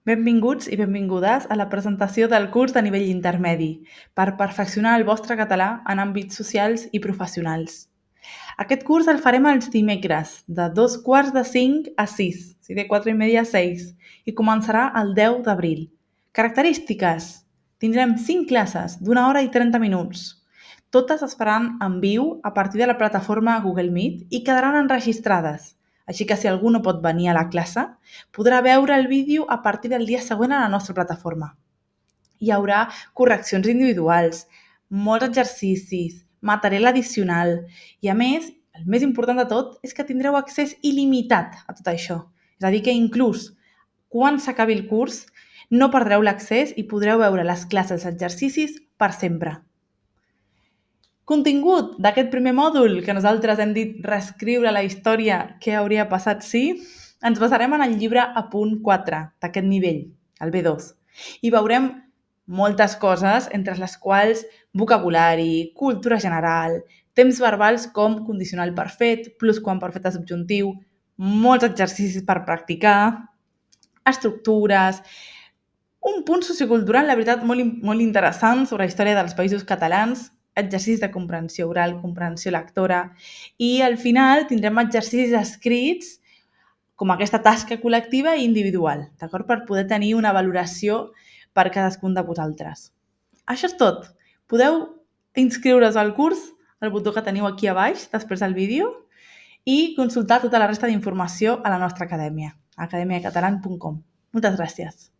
Benvinguts i benvingudes a la presentació del curs de nivell intermedi per perfeccionar el vostre català en àmbits socials i professionals. Aquest curs el farem els dimecres, de 2:45 a 6, de 4:30 a 6, i començarà el 10 d'abril. Característiques. Tindrem 5 classes d'una hora i 30 minuts. Totes es faran en viu a partir de la plataforma Google Meet i quedaran enregistrades. Així que si algú no pot venir a la classe, podrà veure el vídeo a partir del dia següent a la nostra plataforma. Hi haurà correccions individuals, molts exercicis, material addicional i, a més, el més important de tot és que tindreu accés il·limitat a tot això. És a dir, que inclús quan s'acabi el curs no perdreu l'accés i podreu veure les classes i exercicis per sempre. Contingut d'aquest primer mòdul, que nosaltres hem dit reescriure la història què hauria passat si, ens basarem en el llibre A punt 4 d'aquest nivell, el B2, i veurem moltes coses, entre les quals vocabulari, cultura general, temps verbals com condicional perfet, plusquamperfecte subjuntiu, molts exercicis per practicar, estructures, un punt sociocultural, la veritat, molt interessant sobre la història dels països catalans, exercicis de comprensió oral, comprensió lectora, i al final tindrem exercicis escrits com aquesta tasca col·lectiva i individual, d'acord? Per poder tenir una valoració per cadascun de vosaltres. Això és tot. Podeu inscriure's al curs, el botó que teniu aquí a baix, després del vídeo, i consultar tota la resta d'informació a la nostra acadèmia, academiacatalan.com. Moltes gràcies.